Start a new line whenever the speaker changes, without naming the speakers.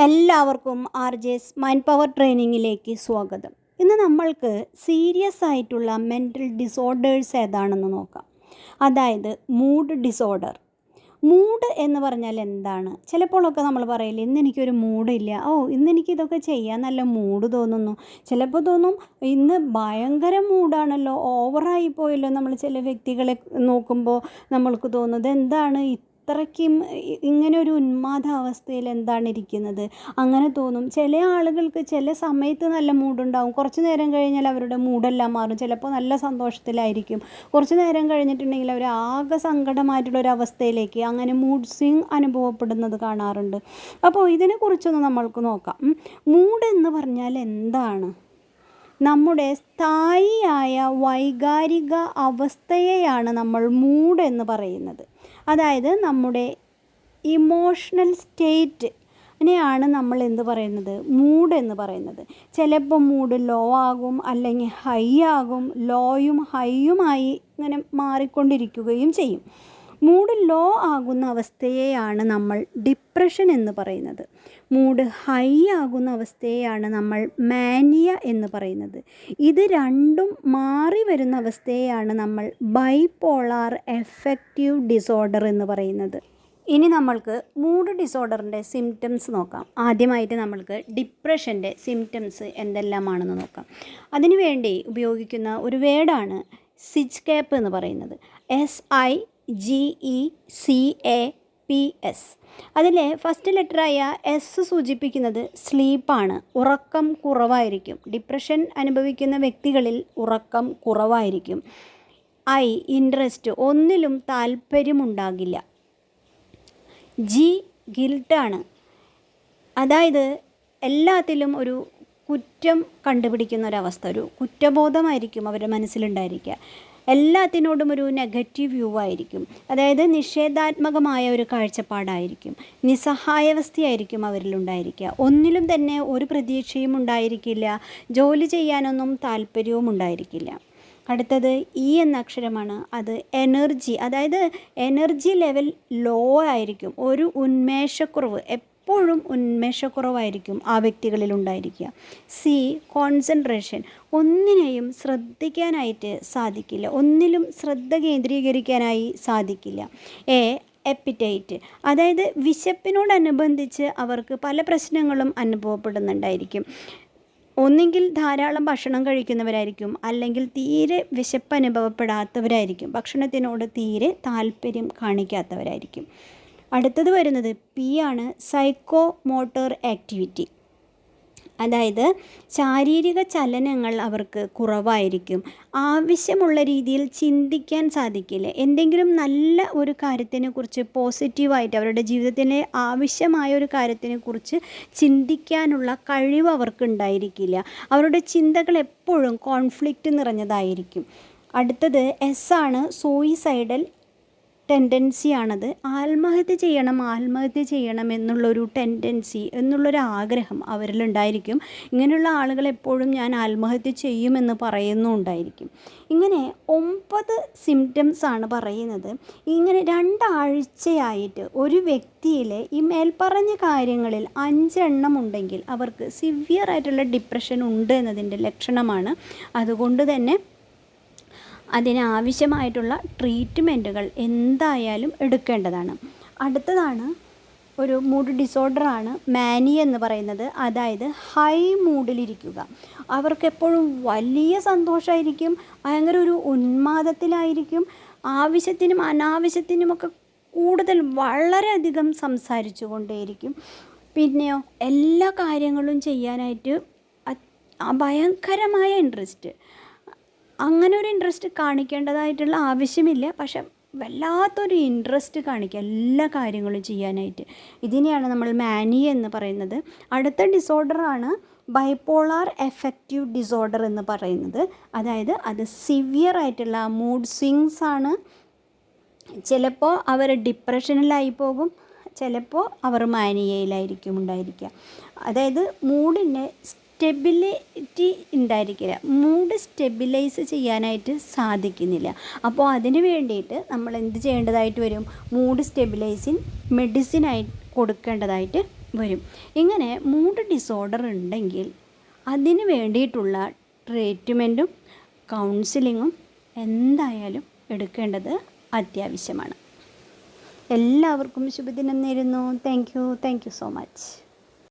എല്ലാവർക്കും RJ's mind power ട്രെയിനിങ്ങിലേക്ക് സ്വാഗതം. ഇന്ന് നമ്മൾക്ക് സീരിയസ് ആയിട്ടുള്ള മെൻ്റൽ ഡിസോർഡേഴ്സ് ഏതാണെന്ന് നോക്കാം. അതായത് മൂഡ് ഡിസോർഡർ. മൂഡ് എന്ന് പറഞ്ഞാൽ എന്താണ്? ചിലപ്പോഴൊക്കെ നമ്മൾ പറയില്ലേ, ഇന്നെനിക്കൊരു മൂഡില്ല, ഇന്നെനിക്കിതൊക്കെ ചെയ്യാൻ നല്ല മൂഡ് തോന്നുന്നു. ചിലപ്പോൾ തോന്നും ഇന്ന് ഭയങ്കര മൂഡാണല്ലോ, ഓവറായി പോയല്ലോ. നമ്മൾ ചില വ്യക്തികളെ നോക്കുമ്പോൾ നമ്മൾക്ക് തോന്നുന്നത് എന്താണ് ഇത്രയ്ക്കും ഇങ്ങനെ ഒരു ഉന്മാദാവസ്ഥയിൽ എന്താണ് ഇരിക്കുന്നത്, അങ്ങനെ തോന്നും. ചില ആളുകൾക്ക് ചില സമയത്ത് നല്ല മൂഡുണ്ടാവും, കുറച്ച് നേരം കഴിഞ്ഞാൽ അവരുടെ മൂഡെല്ലാം മാറും. ചിലപ്പോൾ നല്ല സന്തോഷത്തിലായിരിക്കും, കുറച്ച് നേരം കഴിഞ്ഞിട്ടുണ്ടെങ്കിൽ അവർ ആകെ സങ്കടമായിട്ടുള്ളൊരവസ്ഥയിലേക്ക് അങ്ങനെ മൂഡ് സ്വിങ് അനുഭവപ്പെടുന്നത് കാണാറുണ്ട്. അപ്പോൾ ഇതിനെക്കുറിച്ചൊന്ന് നമ്മൾക്ക് നോക്കാം. മൂഡ് എന്ന് പറഞ്ഞാൽ എന്താണ്? നമ്മുടെ സ്ഥായിയായ വൈകാരിക അവസ്ഥയെയാണ് നമ്മൾ മൂഡ് എന്ന് പറയുന്നത്. അതായത് നമ്മുടെ ഇമോഷണൽ സ്റ്റേറ്റിനെയാണ് നമ്മൾ എന്ത് പറയുന്നത്, മൂഡ് എന്ന് പറയുന്നത്. ചിലപ്പോൾ മൂഡ് ലോ ആകും, അല്ലെങ്കിൽ ഹൈ ആകും. ലോയും ഹൈയുമായി ഇങ്ങനെ മാറിക്കൊണ്ടിരിക്കുകയും ചെയ്യും. മൂഡ് ലോ ആകുന്ന അവസ്ഥയെയാണ് നമ്മൾ ഡിപ്രഷൻ എന്ന് പറയുന്നത്. മൂഡ് ഹൈ ആകുന്ന അവസ്ഥയെയാണ് നമ്മൾ മാനിയ എന്ന് പറയുന്നത്. ഇത് രണ്ടും മാറി വരുന്ന അവസ്ഥയെയാണ് നമ്മൾ ബൈപോളാർ എഫക്റ്റീവ് ഡിസോർഡർ എന്ന് പറയുന്നത്. ഇനി നമ്മൾക്ക് മൂഡ് ഡിസോർഡറിൻ്റെ സിംറ്റംസ് നോക്കാം. ആദ്യമായിട്ട് നമ്മൾക്ക് ഡിപ്രഷൻ്റെ സിംറ്റംസ് എന്തെല്ലാമാണെന്ന് നോക്കാം. അതിനുവേണ്ടി ഉപയോഗിക്കുന്ന ഒരു വേർഡാണ് SIGCAP എന്ന് പറയുന്നത്. SIGECAPS. അതിലെ ഫസ്റ്റ് ലെറ്ററായ എസ് സൂചിപ്പിക്കുന്നത് സ്ലീപ്പാണ്, ഉറക്കം കുറവായിരിക്കും. ഡിപ്രഷൻ അനുഭവിക്കുന്ന വ്യക്തികളിൽ ഉറക്കം കുറവായിരിക്കും. ഇൻട്രസ്റ്റ്, ഒന്നിലും താല്പര്യമുണ്ടാകില്ല. ഗിൽട്ടാണ്, അതായത് എല്ലാത്തിലും ഒരു കുറ്റം കണ്ടുപിടിക്കുന്ന ഒരവസ്ഥ, ഒരു കുറ്റബോധമായിരിക്കും അവരുടെ മനസ്സിലുണ്ടായിരിക്കുക. എല്ലാത്തിനോടും ഒരു നെഗറ്റീവ് വ്യൂ ആയിരിക്കും. അതായത് നിഷേധാത്മകമായ ഒരു കാഴ്ചപ്പാടായിരിക്കും. നിസ്സഹായാവസ്ഥയായിരിക്കും അവരിലുണ്ടായിരിക്കുക. ഒന്നിലും തന്നെ ഒരു പ്രതീക്ഷയും ഉണ്ടായിരിക്കില്ല. ജോലി ചെയ്യാനൊന്നും താല്പര്യവും ഉണ്ടായിരിക്കില്ല. അടുത്തത് എന്ന അക്ഷരമാണ്. അത് എനർജി, അതായത് എനർജി ലെവൽ ലോ ആയിരിക്കും. ഒരു ഉന്മേഷക്കുറവ്, എപ്പോഴും ഉന്മേഷക്കുറവായിരിക്കും ആ വ്യക്തികളിൽ ഉണ്ടായിരിക്കുക. കോൺസെൻട്രേഷൻ, ഒന്നിനെയും ശ്രദ്ധിക്കാനായിട്ട് സാധിക്കില്ല, ഒന്നിലും ശ്രദ്ധ കേന്ദ്രീകരിക്കാനായി സാധിക്കില്ല. എപ്പിറ്റൈറ്റ്, അതായത് വിശപ്പിനോടനുബന്ധിച്ച് അവർക്ക് പല പ്രശ്നങ്ങളും അനുഭവപ്പെടുന്നുണ്ടായിരിക്കും. ഒന്നെങ്കിൽ ധാരാളം ഭക്ഷണം കഴിക്കുന്നവരായിരിക്കും, അല്ലെങ്കിൽ തീരെ വിശപ്പ് അനുഭവപ്പെടാത്തവരായിരിക്കും, ഭക്ഷണത്തിനോട് തീരെ താല്പര്യം കാണിക്കാത്തവരായിരിക്കും. അടുത്തത് വരുന്നത് ആണ്, സൈക്കോ മോട്ടോർ ആക്ടിവിറ്റി. അതായത് ശാരീരിക ചലനങ്ങൾ അവർക്ക് കുറവായിരിക്കും. ആവശ്യമുള്ള രീതിയിൽ ചിന്തിക്കാൻ സാധിക്കില്ല. എന്തെങ്കിലും നല്ല ഒരു കാര്യത്തിനെക്കുറിച്ച് പോസിറ്റീവായിട്ട് അവരുടെ ജീവിതത്തിലെ ആവശ്യമായ ഒരു കാര്യത്തിനെക്കുറിച്ച് ചിന്തിക്കാനുള്ള കഴിവ് അവർക്ക് ഉണ്ടായിരിക്കില്ല. അവരുടെ ചിന്തകൾ എപ്പോഴും കോൺഫ്ലിക്റ്റ് നിറഞ്ഞതായിരിക്കും. അടുത്തത് ആണ്, സൂയിസൈഡൽ ടെൻഡൻസിയാണത്. ആത്മഹത്യ ചെയ്യണം എന്നുള്ളൊരു ടെൻഡൻസി, എന്നുള്ളൊരു ആഗ്രഹം അവരിലുണ്ടായിരിക്കും. ഇങ്ങനെയുള്ള ആളുകൾ എപ്പോഴും ഞാൻ ആത്മഹത്യ ചെയ്യുമെന്ന് പറയുന്നുണ്ടായിരിക്കും. ഇങ്ങനെ 9 സിംറ്റംസാണ് പറയുന്നത്. ഇങ്ങനെ 2 ആഴ്ചയായിട്ട് ഒരു വ്യക്തിയിലെ ഈ മേൽപ്പറഞ്ഞ കാര്യങ്ങളിൽ 5 എണ്ണം ഉണ്ടെങ്കിൽ അവർക്ക് സിവിയർ ആയിട്ടുള്ള ഡിപ്രഷൻ ഉണ്ട് എന്നതിൻ്റെ ലക്ഷണമാണ്. അതുകൊണ്ട് തന്നെ അതിനാവശ്യമായിട്ടുള്ള ട്രീറ്റ്മെൻറ്റുകൾ എന്തായാലും എടുക്കേണ്ടതാണ്. അടുത്തതാണ് ഒരു മൂഡ് ഡിസോർഡറാണ് മാനിയ എന്ന് പറയുന്നത്. അതായത് ഹൈ മൂഡിലിരിക്കുക. അവർക്കെപ്പോഴും വലിയ സന്തോഷമായിരിക്കും, ഭയങ്കര ഒരു ഉന്മാദത്തിലായിരിക്കും. ആവശ്യത്തിനും അനാവശ്യത്തിനുമൊക്കെ കൂടുതൽ വളരെയധികം സംസാരിച്ചു കൊണ്ടേയിരിക്കും. പിന്നെയോ എല്ലാ കാര്യങ്ങളും ചെയ്യാനായിട്ട് ഭയങ്കരമായ ഇൻട്രസ്റ്റ്. അങ്ങനെ ഒരു ഇൻട്രസ്റ്റ് കാണിക്കേണ്ടതായിട്ടുള്ള ആവശ്യമില്ല, പക്ഷെ വല്ലാത്തൊരു ഇൻട്രസ്റ്റ് കാണിക്കുക എല്ലാ കാര്യങ്ങളും ചെയ്യാനായിട്ട്. ഇതിനെയാണ് നമ്മൾ മാനിയ എന്ന് പറയുന്നത്. അടുത്ത ഡിസോർഡറാണ് ബൈപോളാർ എഫക്റ്റീവ് ഡിസോർഡർ എന്ന് പറയുന്നത്. അതായത് അത് സിവിയർ ആയിട്ടുള്ള മൂഡ് സ്വിങ്സ് ആണ്. ചിലപ്പോൾ അവർ ഡിപ്രഷനിലായി പോകും, ചിലപ്പോൾ അവർ മാനിയയിലായിരിക്കും ഉണ്ടായിരിക്കുക. അതായത് മൂഡിനെ സ്റ്റെബിലിറ്റി ഉണ്ടായിരിക്കില്ല, മൂഡ് സ്റ്റെബിലൈസ് ചെയ്യാനായിട്ട് സാധിക്കുന്നില്ല. അപ്പോൾ അതിന് വേണ്ടിയിട്ട് നമ്മൾ എന്ത് ചെയ്യേണ്ടതായിട്ട് വരും? മൂഡ് സ്റ്റെബിലൈസിങ് മെഡിസിനായി കൊടുക്കേണ്ടതായിട്ട് വരും. ഇങ്ങനെ മൂഡ് ഡിസോർഡർ ഉണ്ടെങ്കിൽ അതിന് വേണ്ടിയിട്ടുള്ള ട്രീറ്റ്മെൻറ്റും കൗൺസിലിങ്ങും എന്തായാലും എടുക്കേണ്ടത് അത്യാവശ്യമാണ്. എല്ലാവർക്കും ശുഭദിനം നേരുന്നു. Thank you so much.